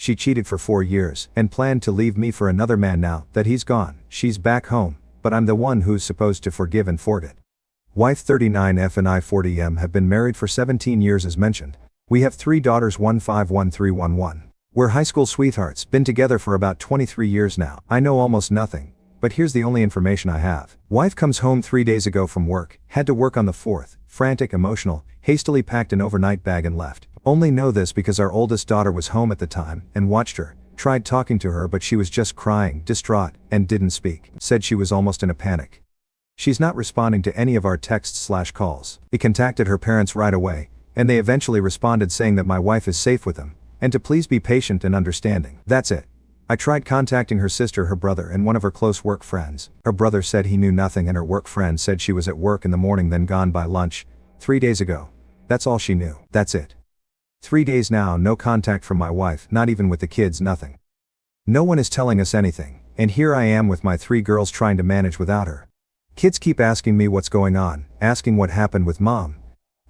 She cheated for 4 years and planned to leave me for another man. Now that he's gone, she's back home, but I'm the one who's supposed to forgive and forget. Wife 39F and I 40M have been married for 17 years as mentioned. We have 3 daughters 151311. We're high school sweethearts, been together for about 23 years now. I know almost nothing, but here's the only information I have. Wife comes home 3 days ago from work, had to work on the 4th, frantic, emotional, hastily packed an overnight bag and left. Only know this because our oldest daughter was home at the time and watched her, tried talking to her but she was just crying, distraught, and didn't speak. Said she was almost in a panic. She's not responding to any of our texts/calls. We contacted her parents right away, and they eventually responded saying that my wife is safe with them, and to please be patient and understanding. That's it. I tried contacting her sister, her brother, and one of her close work friends. Her brother said he knew nothing and her work friend said she was at work in the morning then gone by lunch, 3 days ago. That's all she knew. That's it. 3 days now, no contact from my wife, not even with the kids, nothing. No one is telling us anything, and here I am with my 3 girls trying to manage without her. Kids keep asking me what's going on, asking what happened with mom.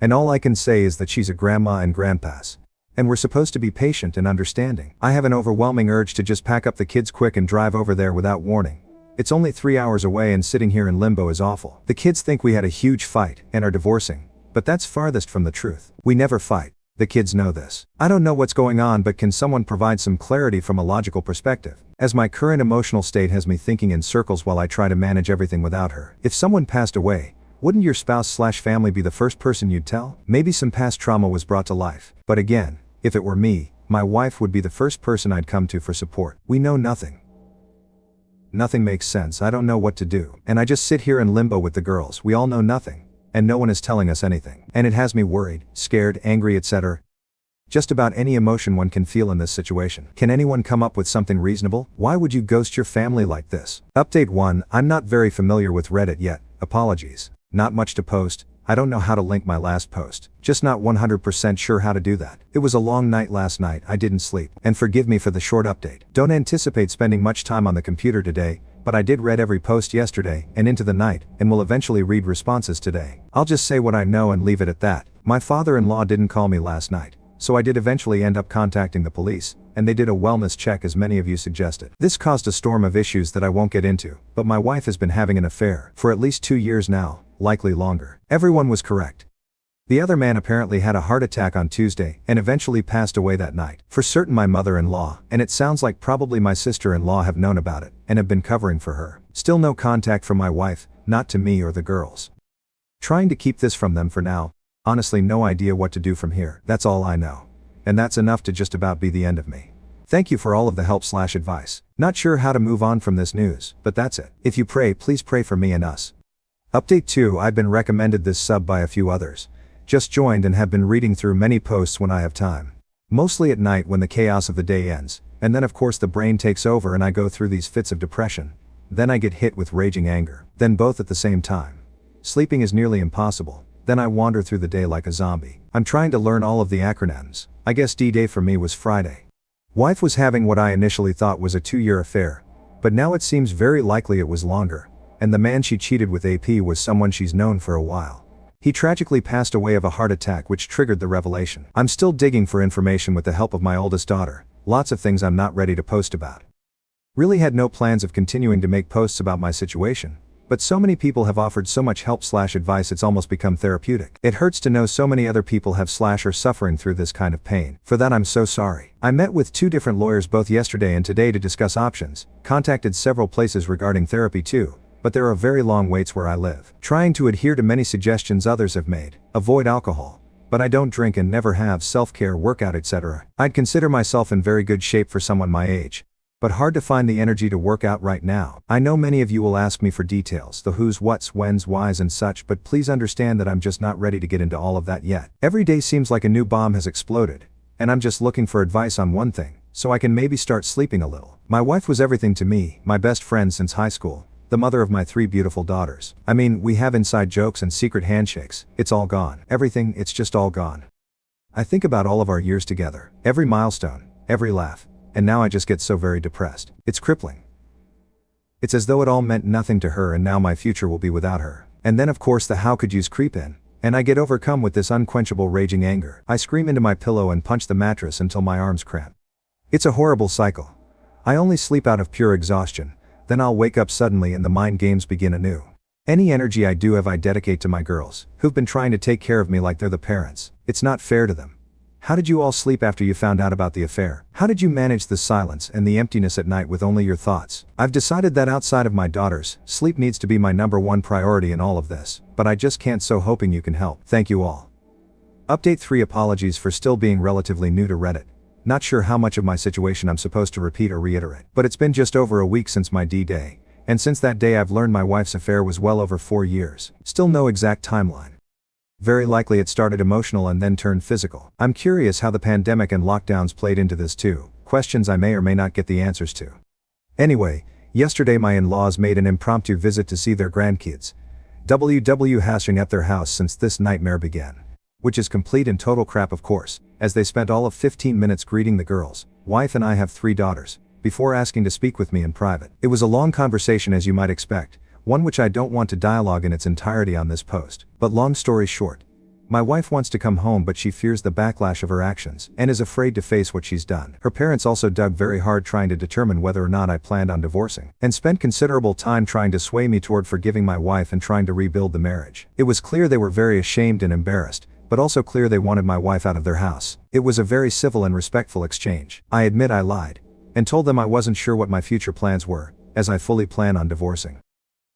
And all I can say is that she's a grandma and grandpa's. And we're supposed to be patient and understanding. I have an overwhelming urge to just pack up the kids quick and drive over there without warning. It's only 3 hours away and sitting here in limbo is awful. The kids think we had a huge fight and are divorcing, but that's farthest from the truth. We never fight. The kids know this. I don't know what's going on, but can someone provide some clarity from a logical perspective? As my current emotional state has me thinking in circles while I try to manage everything without her. If someone passed away, wouldn't your spouse/family be the first person you'd tell? Maybe some past trauma was brought to life. But again, if it were me, my wife would be the first person I'd come to for support. We know nothing. Nothing makes sense. I don't know what to do. And I just sit here in limbo with the girls. We all know nothing. And no one is telling us anything. And it has me worried, scared, angry, etc. Just about any emotion one can feel in this situation. Can anyone come up with something reasonable? Why would you ghost your family like this? Update 1. I'm not very familiar with Reddit yet. Apologies. Not much to post. I don't know how to link my last post. Just not 100% sure how to do that. It was a long night last night. I didn't sleep. And forgive me for the short update. Don't anticipate spending much time on the computer today, but I did read every post yesterday and into the night, and will eventually read responses today. I'll just say what I know and leave it at that. My father-in-law didn't call me last night, so I did eventually end up contacting the police, and they did a wellness check as many of you suggested. This caused a storm of issues that I won't get into, but my wife has been having an affair for at least 2 years now, likely longer. Everyone was correct. The other man apparently had a heart attack on Tuesday and eventually passed away that night. For certain my mother-in-law, and it sounds like probably my sister-in-law, have known about it and have been covering for her. Still no contact from my wife, not to me or the girls. Trying to keep this from them for now. Honestly, no idea what to do from here. That's all I know. And that's enough to just about be the end of me. Thank you for all of the help/advice. Not sure how to move on from this news, but that's it. If you pray, please pray for me and us. Update 2. I've been recommended this sub by a few others. Just joined and have been reading through many posts when I have time. Mostly at night when the chaos of the day ends, and then of course the brain takes over and I go through these fits of depression. Then I get hit with raging anger. Then both at the same time. Sleeping is nearly impossible. Then I wander through the day like a zombie. I'm trying to learn all of the acronyms. I guess D-Day for me was Friday. Wife was having what I initially thought was a 2-year affair, but now it seems very likely it was longer, and the man she cheated with AP was someone she's known for a while. He tragically passed away of a heart attack, which triggered the revelation. I'm still digging for information with the help of my oldest daughter. Lots of things I'm not ready to post about. Really had no plans of continuing to make posts about my situation, but so many people have offered so much help/advice it's almost become therapeutic. It hurts to know so many other people have/are suffering through this kind of pain. For that I'm so sorry. I met with 2 different lawyers both yesterday and today to discuss options, contacted several places regarding therapy too, but there are very long waits where I live. Trying to adhere to many suggestions others have made. Avoid alcohol. But I don't drink and never have. Self-care, workout, etc. I'd consider myself in very good shape for someone my age. But hard to find the energy to work out right now. I know many of you will ask me for details, the who's, what's, when's, why's and such, but please understand that I'm just not ready to get into all of that yet. Every day seems like a new bomb has exploded, and I'm just looking for advice on one thing, so I can maybe start sleeping a little. My wife was everything to me, my best friend since high school. The mother of my 3 beautiful daughters. I mean, we have inside jokes and secret handshakes. It's all gone. Everything, it's just all gone. I think about all of our years together, every milestone, every laugh, and now I just get so very depressed. It's crippling. It's as though it all meant nothing to her and now my future will be without her. And then of course the how could yous creep in, and I get overcome with this unquenchable raging anger. I scream into my pillow and punch the mattress until my arms cramp. It's a horrible cycle. I only sleep out of pure exhaustion, then I'll wake up suddenly and the mind games begin anew. Any energy I do have I dedicate to my girls, who've been trying to take care of me like they're the parents. It's not fair to them. How did you all sleep after you found out about the affair? How did you manage the silence and the emptiness at night with only your thoughts? I've decided that outside of my daughters, sleep needs to be my #1 priority in all of this, but I just can't, so hoping you can help. Thank you all. Update 3. Apologies for still being relatively new to Reddit. Not sure how much of my situation I'm supposed to repeat or reiterate, but it's been just over a week since my D-Day, and since that day I've learned my wife's affair was well over 4 years. Still no exact timeline. Very likely it started emotional and then turned physical. I'm curious how the pandemic and lockdowns played into this too, questions I may or may not get the answers to. Anyway, yesterday my in-laws made an impromptu visit to see their grandkids. Hashing at their house since this nightmare began. Which is complete and total crap, of course, as they spent all of 15 minutes greeting the girls. Wife and I have 3 daughters, before asking to speak with me in private. It was a long conversation, as you might expect, one which I don't want to dialogue in its entirety on this post. But long story short, my wife wants to come home, but she fears the backlash of her actions, and is afraid to face what she's done. Her parents also dug very hard trying to determine whether or not I planned on divorcing, and spent considerable time trying to sway me toward forgiving my wife and trying to rebuild the marriage. It was clear they were very ashamed and embarrassed, but also clear they wanted my wife out of their house. It was a very civil and respectful exchange. I admit I lied, and told them I wasn't sure what my future plans were, as I fully plan on divorcing.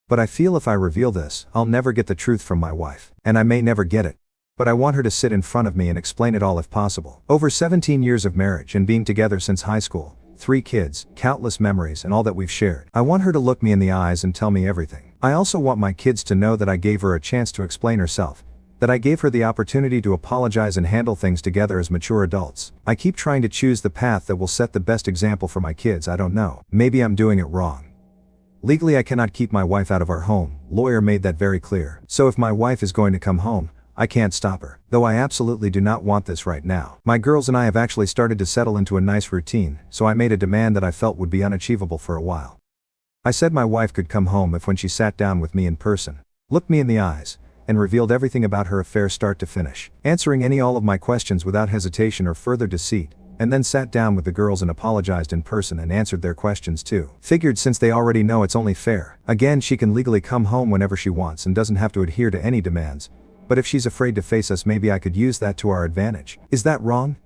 But I feel if I reveal this, I'll never get the truth from my wife, and I may never get it. But I want her to sit in front of me and explain it all if possible. Over 17 years of marriage and being together since high school, 3 kids, countless memories and all that we've shared. I want her to look me in the eyes and tell me everything. I also want my kids to know that I gave her a chance to explain herself, that I gave her the opportunity to apologize and handle things together as mature adults. I keep trying to choose the path that will set the best example for my kids. I don't know. Maybe I'm doing it wrong. Legally I cannot keep my wife out of our home, lawyer made that very clear. So if my wife is going to come home, I can't stop her. Though I absolutely do not want this right now. My girls and I have actually started to settle into a nice routine, so I made a demand that I felt would be unachievable for a while. I said my wife could come home if when she sat down with me in person, looked me in the eyes, and revealed everything about her affair start to finish, answering all of my questions without hesitation or further deceit, and then sat down with the girls and apologized in person and answered their questions too. Figured since they already know it's only fair. Again, she can legally come home whenever she wants and doesn't have to adhere to any demands, but if she's afraid to face us, maybe I could use that to our advantage. Is that wrong?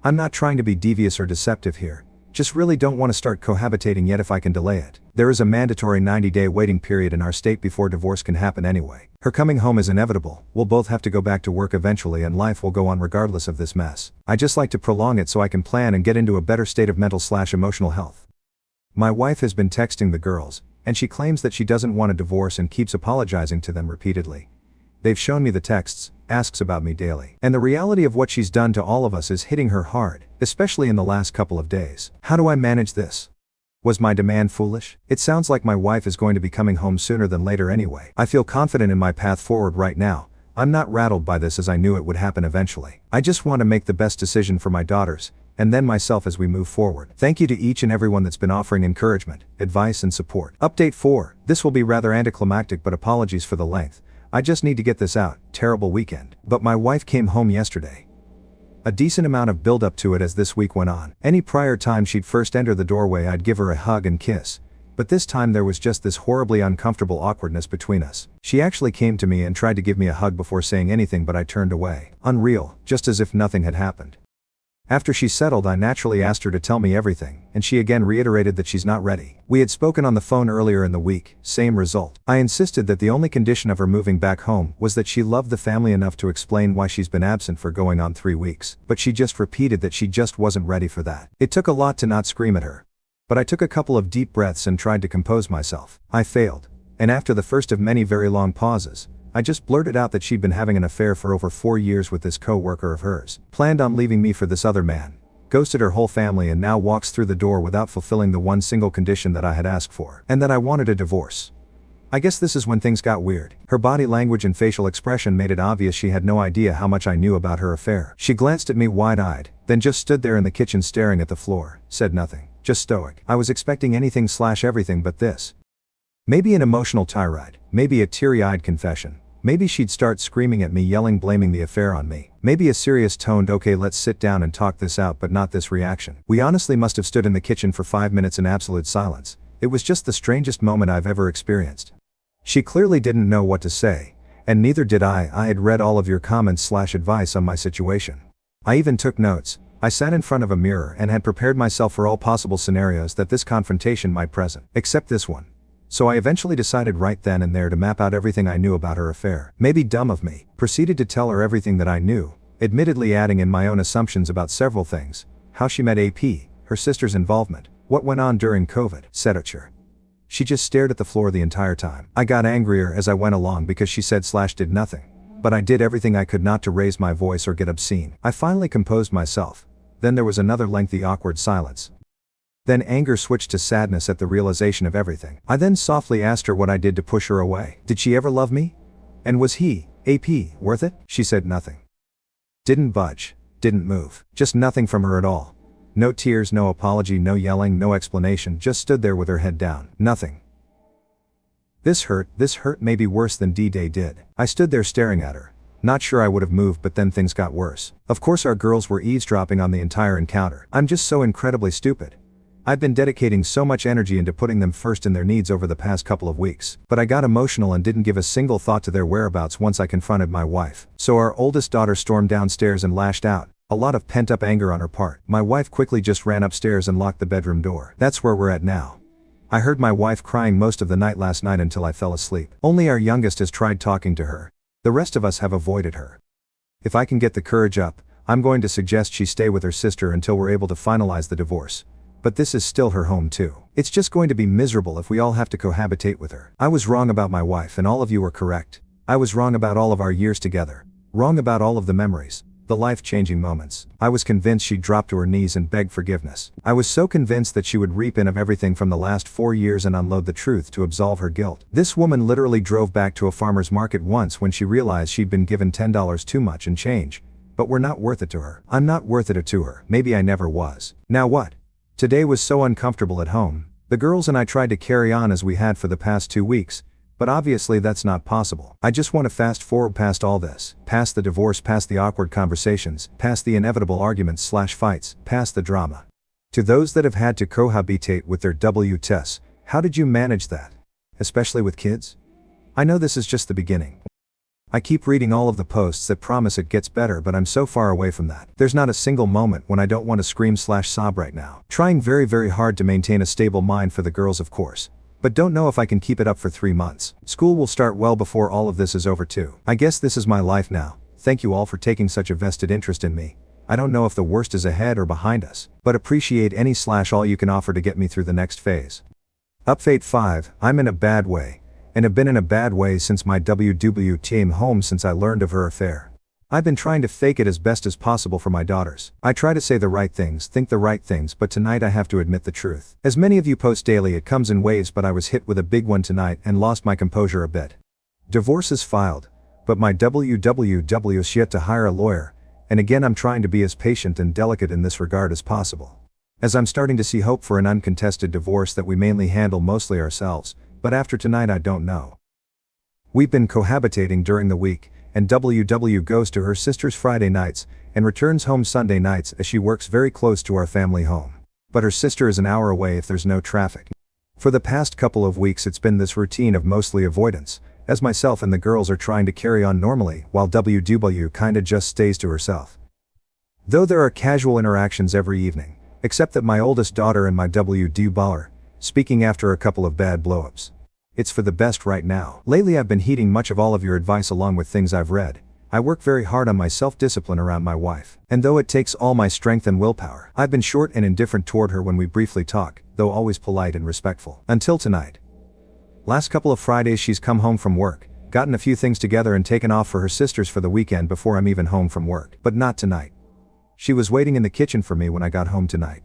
I'm not trying to be devious or deceptive here, just really don't want to start cohabitating yet if I can delay it. There is a mandatory 90-day waiting period in our state before divorce can happen anyway. Her coming home is inevitable, we'll both have to go back to work eventually and life will go on regardless of this mess. I just like to prolong it so I can plan and get into a better state of mental/emotional health. My wife has been texting the girls, and she claims that she doesn't want a divorce and keeps apologizing to them repeatedly. They've shown me the texts, asks about me daily. And the reality of what she's done to all of us is hitting her hard, especially in the last couple of days. How do I manage this? Was my demand foolish? It sounds like my wife is going to be coming home sooner than later anyway. I feel confident in my path forward right now. I'm not rattled by this as I knew it would happen eventually. I just want to make the best decision for my daughters, and then myself as we move forward. Thank you to each and everyone that's been offering encouragement, advice and support. Update 4. This will be rather anticlimactic, but apologies for the length. I just need to get this out. Terrible weekend. But my wife came home yesterday. A decent amount of build up to it as this week went on. Any prior time she'd first enter the doorway I'd give her a hug and kiss. But this time there was just this horribly uncomfortable awkwardness between us. She actually came to me and tried to give me a hug before saying anything, but I turned away. Unreal, just as if nothing had happened. After she settled, I naturally asked her to tell me everything, and she again reiterated that she's not ready. We had spoken on the phone earlier in the week, same result. I insisted that the only condition of her moving back home was that she loved the family enough to explain why she's been absent for going on 3 weeks. But she just repeated that she just wasn't ready for that. It took a lot to not scream at her. But I took a couple of deep breaths and tried to compose myself. I failed. And after the first of many very long pauses, I just blurted out that she'd been having an affair for over 4 years with this co-worker of hers, planned on leaving me for this other man, ghosted her whole family, and now walks through the door without fulfilling the one single condition that I had asked for, and that I wanted a divorce. I guess this is when things got weird. Her body language and facial expression made it obvious she had no idea how much I knew about her affair. She glanced at me wide-eyed, then just stood there in the kitchen staring at the floor, said nothing, just stoic. I was expecting anything/everything but this. Maybe an emotional tirade, maybe a teary-eyed confession, Maybe she'd start screaming at me, yelling, blaming the affair on me. Maybe a serious toned, okay, let's sit down and talk this out, but not this reaction. We honestly must have stood in the kitchen for 5 minutes in absolute silence. It was just the strangest moment I've ever experienced. She clearly didn't know what to say, and neither did I. I had read all of your comments/advice on my situation. I even took notes. I sat in front of a mirror and had prepared myself for all possible scenarios that this confrontation might present, except this one. So I eventually decided right then and there to map out everything I knew about her affair. Maybe dumb of me. Proceeded to tell her everything that I knew, admittedly adding in my own assumptions about several things: how she met AP, her sister's involvement, what went on during COVID, etc. She just stared at the floor the entire time. I got angrier as I went along because she said/did nothing. But I did everything I could not to raise my voice or get obscene. I finally composed myself. Then there was another lengthy awkward silence. Then anger switched to sadness at the realization of everything. I then softly asked her what I did to push her away. Did she ever love me? And was he, AP, worth it? She said nothing. Didn't budge, didn't move. Just nothing from her at all. No tears, no apology, no yelling, no explanation, just stood there with her head down. Nothing. This hurt maybe worse than D-Day did. I stood there staring at her. Not sure I would have moved, but then things got worse. Of course our girls were eavesdropping on the entire encounter. I'm just so incredibly stupid. I've been dedicating so much energy into putting them first in their needs over the past couple of weeks. But I got emotional and didn't give a single thought to their whereabouts once I confronted my wife. So our oldest daughter stormed downstairs and lashed out. A lot of pent-up anger on her part. My wife quickly just ran upstairs and locked the bedroom door. That's where we're at now. I heard my wife crying most of the night last night until I fell asleep. Only our youngest has tried talking to her. The rest of us have avoided her. If I can get the courage up, I'm going to suggest she stay with her sister until we're able to finalize the divorce. But this is still her home too. It's just going to be miserable if we all have to cohabitate with her. I was wrong about my wife and all of you were correct. I was wrong about all of our years together. Wrong about all of the memories. The life-changing moments. I was convinced she'd drop to her knees and beg forgiveness. I was so convinced that she would reap in of everything from the last 4 years and unload the truth to absolve her guilt. This woman literally drove back to a farmer's market once when she realized she'd been given $10 too much and change. But we're not worth it to her. I'm not worth it to her. Maybe I never was. Now what? Today was so uncomfortable at home. The girls and I tried to carry on as we had for the past 2 weeks. But obviously that's not possible. I just want to fast forward past all this, past the divorce, past the awkward conversations, past the inevitable arguments/fights, past the drama. To those that have had to cohabitate with their WTS, how did you manage that? Especially with kids? I know this is just the beginning. I keep reading all of the posts that promise it gets better, but I'm so far away from that. There's not a single moment when I don't want to scream/sob right now. Trying very, very hard to maintain a stable mind for the girls, of course. But don't know if I can keep it up for 3 months. School will start well before all of this is over too. I guess this is my life now. Thank you all for taking such a vested interest in me. I don't know if the worst is ahead or behind us, but appreciate any/all you can offer to get me through the next phase. Update 5, I'm in a bad way. And have been in a bad way since my WW came home since I learned of her affair. I've been trying to fake it as best as possible for my daughters. I try to say the right things, think the right things, but tonight I have to admit the truth. As many of you post daily, it comes in waves, but I was hit with a big one tonight and lost my composure a bit. Divorce is filed, but my WW's yet to hire a lawyer, and again I'm trying to be as patient and delicate in this regard as possible. As I'm starting to see hope for an uncontested divorce that we mainly handle mostly ourselves, but after tonight I don't know. We've been cohabitating during the week, and WW goes to her sister's Friday nights, and returns home Sunday nights as she works very close to our family home. But her sister is an hour away if there's no traffic. For the past couple of weeks it's been this routine of mostly avoidance, as myself and the girls are trying to carry on normally while WW kinda just stays to herself. Though there are casual interactions every evening, except that my oldest daughter and my WD baller, speaking after a couple of bad blow-ups. It's for the best right now. Lately I've been heeding much of all of your advice along with things I've read. I work very hard on my self-discipline around my wife. And though it takes all my strength and willpower, I've been short and indifferent toward her when we briefly talk, though always polite and respectful. Until tonight. Last couple of Fridays she's come home from work, gotten a few things together and taken off for her sisters for the weekend before I'm even home from work. But not tonight. She was waiting in the kitchen for me when I got home tonight.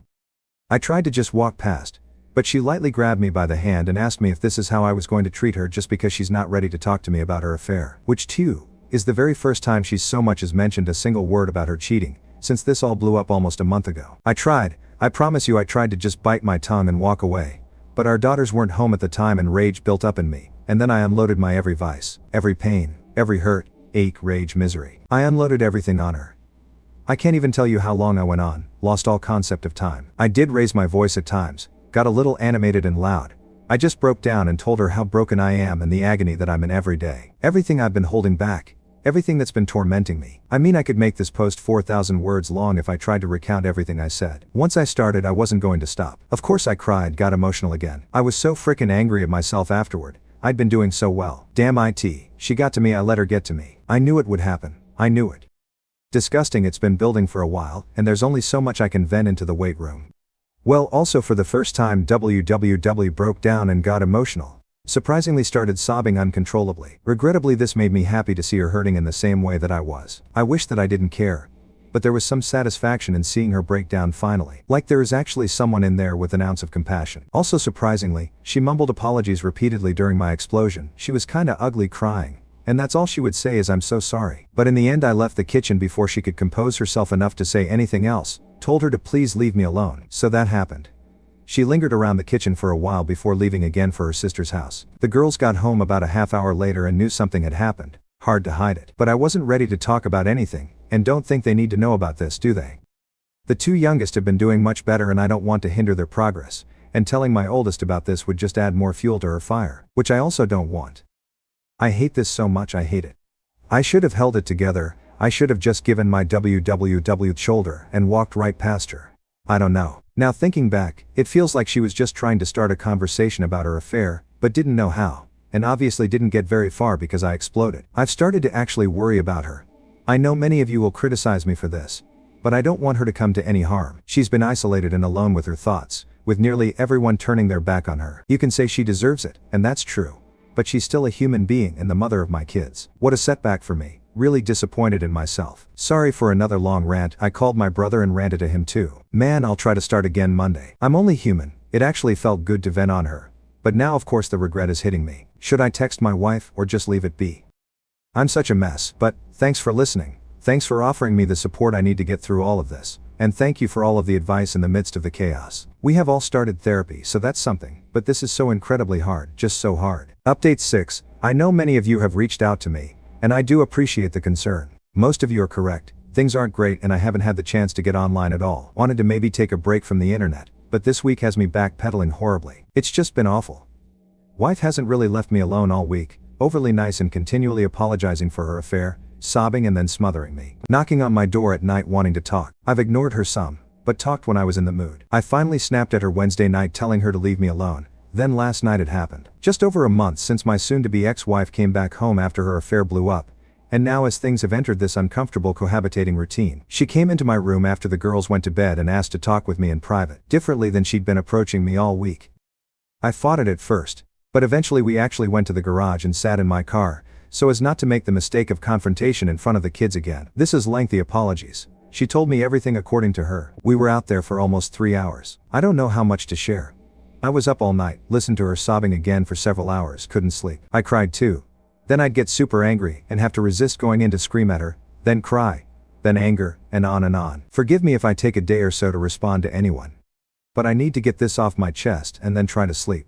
I tried to just walk past, but she lightly grabbed me by the hand and asked me if this is how I was going to treat her just because she's not ready to talk to me about her affair. Which too, is the very first time she's so much as mentioned a single word about her cheating, since this all blew up almost a month ago. I promise you I tried to just bite my tongue and walk away. But our daughters weren't home at the time and rage built up in me, and then I unloaded my every vice, every pain, Every hurt, ache, rage, misery. I unloaded everything on her. I can't even tell you how long I went on, lost all concept of time. I did raise my voice at times, got a little animated and loud. I just broke down and told her how broken I am and the agony that I'm in every day. Everything I've been holding back. Everything that's been tormenting me. I mean, I could make this post 4,000 words long if I tried to recount everything I said. Once I started, I wasn't going to stop. Of course I cried, got emotional again. I was so frickin' angry at myself afterward. I'd been doing so well. Damn it. She got to me, I let her get to me. I knew it would happen. I knew it. Disgusting, it's been building for a while, and there's only so much I can vent into the weight room. Well, also for the first time WWW broke down and got emotional. Surprisingly started sobbing uncontrollably. Regrettably, this made me happy to see her hurting in the same way that I was. I wish that I didn't care. But there was some satisfaction in seeing her break down finally. Like there is actually someone in there with an ounce of compassion. Also surprisingly, she mumbled apologies repeatedly during my explosion. She was kinda ugly crying. And that's all she would say is "I'm so sorry." But in the end I left the kitchen before she could compose herself enough to say anything else. Told her to please leave me alone. So that happened. She lingered around the kitchen for a while before leaving again for her sister's house. The girls got home about a half hour later and knew something had happened. Hard to hide it. But I wasn't ready to talk about anything, and don't think they need to know about this, do they? The two youngest have been doing much better and I don't want to hinder their progress, and telling my oldest about this would just add more fuel to her fire, which I also don't want. I hate this so much, I hate it. I should have held it together. I should have just given my WWW shoulder and walked right past her. I don't know. Now thinking back, it feels like she was just trying to start a conversation about her affair, but didn't know how, and obviously didn't get very far because I exploded. I've started to actually worry about her. I know many of you will criticize me for this, but I don't want her to come to any harm. She's been isolated and alone with her thoughts, with nearly everyone turning their back on her. You can say she deserves it, and that's true. But she's still a human being and the mother of my kids. What a setback for me. Really disappointed in myself. Sorry for another long rant. I called my brother and ranted to him too. Man, I'll try to start again Monday. I'm only human. It actually felt good to vent on her. But now of course the regret is hitting me. Should I text my wife or just leave it be? I'm such a mess, but thanks for listening. Thanks for offering me the support I need to get through all of this. And thank you for all of the advice in the midst of the chaos. We have all started therapy, so that's something, but this is so incredibly hard, just so hard. Update 6. I know many of you have reached out to me, and I do appreciate the concern. Most of you are correct. Things aren't great and I haven't had the chance to get online at all. Wanted to maybe take a break from the internet, but this week has me backpedaling horribly. It's just been awful. Wife hasn't really left me alone all week, overly nice and continually apologizing for her affair, sobbing and then smothering me. Knocking on my door at night wanting to talk. I've ignored her some, but talked when I was in the mood. I finally snapped at her Wednesday night telling her to leave me alone. Then last night it happened. Just over a month since my soon-to-be ex-wife came back home after her affair blew up, and now as things have entered this uncomfortable cohabitating routine. She came into my room after the girls went to bed and asked to talk with me in private, differently than she'd been approaching me all week. I fought it at first, but eventually we actually went to the garage and sat in my car, so as not to make the mistake of confrontation in front of the kids again. This is lengthy apologies. She told me everything according to her. We were out there for almost 3 hours. I don't know how much to share. I was up all night, listened to her sobbing again for several hours, couldn't sleep. I cried too. Then I'd get super angry and have to resist going in to scream at her, then cry, then anger, and on and on. Forgive me if I take a day or so to respond to anyone. But I need to get this off my chest and then try to sleep.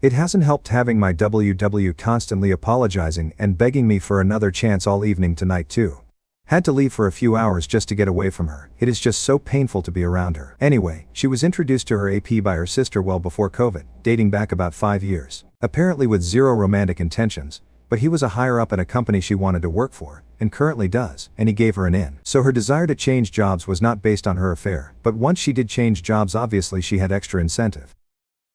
It hasn't helped having my WW constantly apologizing and begging me for another chance all evening tonight too. Had to leave for a few hours just to get away from her. It is just so painful to be around her. Anyway, she was introduced to her AP by her sister well before COVID, dating back about 5 years. Apparently with zero romantic intentions, but he was a higher up at a company she wanted to work for, and currently does, and he gave her an in. So her desire to change jobs was not based on her affair, but once she did change jobs obviously she had extra incentive.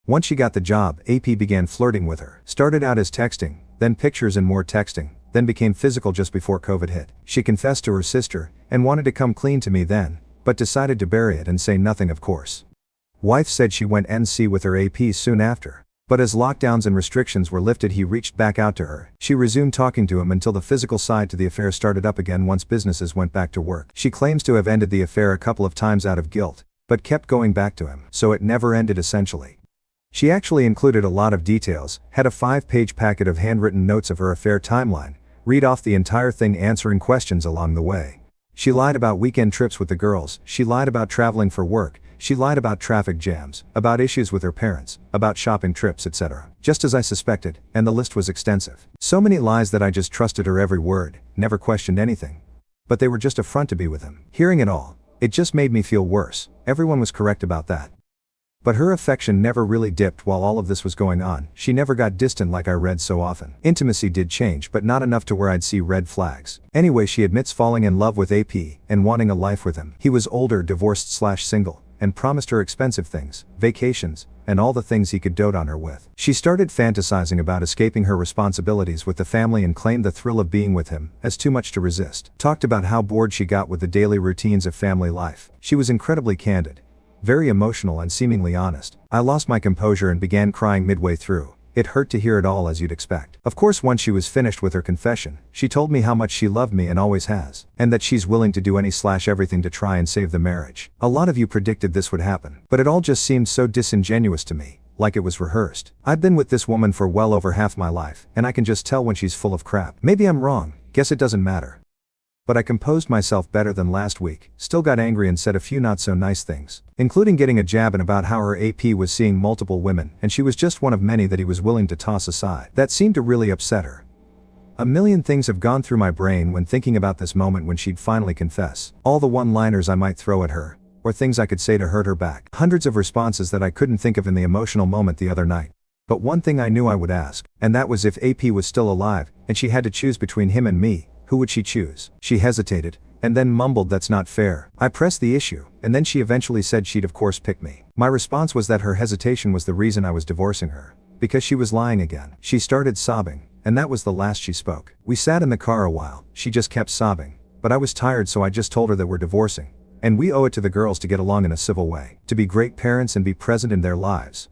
Once she got the job, AP began flirting with her. Started out as texting, then pictures and more texting, then became physical just before COVID hit. She confessed to her sister, and wanted to come clean to me then, but decided to bury it and say nothing of course. Wife said she went NC with her AP soon after. But as lockdowns and restrictions were lifted he reached back out to her. She resumed talking to him until the physical side to the affair started up again once businesses went back to work. She claims to have ended the affair a couple of times out of guilt, but kept going back to him, so it never ended essentially. She actually included a lot of details, had a 5-page packet of handwritten notes of her affair timeline, read off the entire thing answering questions along the way. She lied about weekend trips with the girls, she lied about traveling for work, She lied about traffic jams, about issues with her parents, about shopping trips, etc. Just as I suspected, and the list was extensive. So many lies that I just trusted her every word, never questioned anything. But they were just a front to be with him. Hearing it all, it just made me feel worse. Everyone was correct about that. But her affection never really dipped while all of this was going on. She never got distant like I read so often. Intimacy did change, but not enough to where I'd see red flags. Anyway, she admits falling in love with AP and wanting a life with him. He was older, divorced/single, and promised her expensive things, vacations, and all the things he could dote on her with. She started fantasizing about escaping her responsibilities with the family and claimed the thrill of being with him as too much to resist. Talked about how bored she got with the daily routines of family life. She was incredibly candid, very emotional and seemingly honest. I lost my composure and began crying midway through. It hurt to hear it all, as you'd expect. Of course, once she was finished with her confession, she told me how much she loved me and always has, and that she's willing to do everything to try and save the marriage. A lot of you predicted this would happen, but it all just seemed so disingenuous to me, like it was rehearsed. I've been with this woman for well over half my life, and I can just tell when she's full of crap. Maybe I'm wrong, guess it doesn't matter. But I composed myself better than last week, still got angry and said a few not so nice things, including getting a jab in about how her AP was seeing multiple women and she was just one of many that he was willing to toss aside. That seemed to really upset her. A million things have gone through my brain when thinking about this moment when she'd finally confess. All the one-liners I might throw at her, or things I could say to hurt her back. Hundreds of responses that I couldn't think of in the emotional moment the other night. But one thing I knew I would ask, and that was if AP was still alive, and she had to choose between him and me, who would she choose? She hesitated, and then mumbled, "That's not fair." I pressed the issue, and then she eventually said she'd of course pick me. My response was that her hesitation was the reason I was divorcing her, because she was lying again. She started sobbing, and that was the last she spoke. We sat in the car a while, she just kept sobbing, but I was tired, so I just told her that we're divorcing, and we owe it to the girls to get along in a civil way, to be great parents and be present in their lives.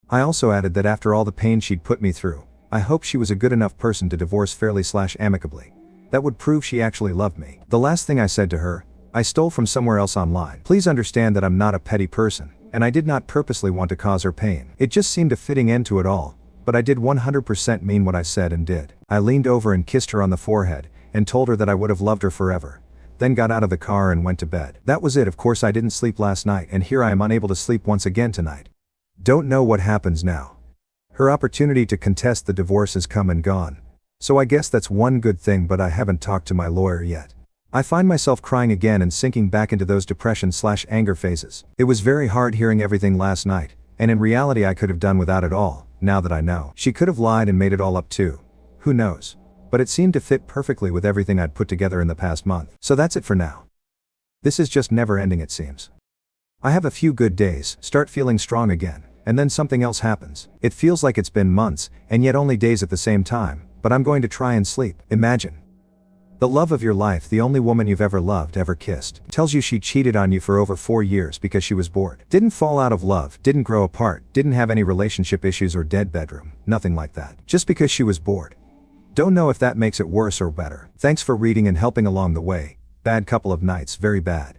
I also added that after all the pain she'd put me through, I hoped she was a good enough person to divorce fairly/amicably. That would prove she actually loved me. The last thing I said to her, I stole from somewhere else online. Please understand that I'm not a petty person, and I did not purposely want to cause her pain. It just seemed a fitting end to it all, but I did 100% mean what I said and did. I leaned over and kissed her on the forehead, and told her that I would have loved her forever, then got out of the car and went to bed. That was it. Of course I didn't sleep last night, and here I am unable to sleep once again tonight. Don't know what happens now. Her opportunity to contest the divorce has come and gone. So I guess that's one good thing, but I haven't talked to my lawyer yet. I find myself crying again and sinking back into those depression/anger phases. It was very hard hearing everything last night, and in reality I could have done without it all, now that I know. She could have lied and made it all up too. Who knows? But it seemed to fit perfectly with everything I'd put together in the past month. So that's it for now. This is just never ending, it seems. I have a few good days, start feeling strong again, and then something else happens. It feels like it's been months, and yet only days at the same time. But I'm going to try and sleep. Imagine. The love of your life, the only woman you've ever loved, ever kissed, tells you she cheated on you for over 4 years because she was bored. Didn't fall out of love, didn't grow apart, didn't have any relationship issues or dead bedroom, nothing like that. Just because she was bored. Don't know if that makes it worse or better. Thanks for reading and helping along the way. Bad couple of nights, very bad.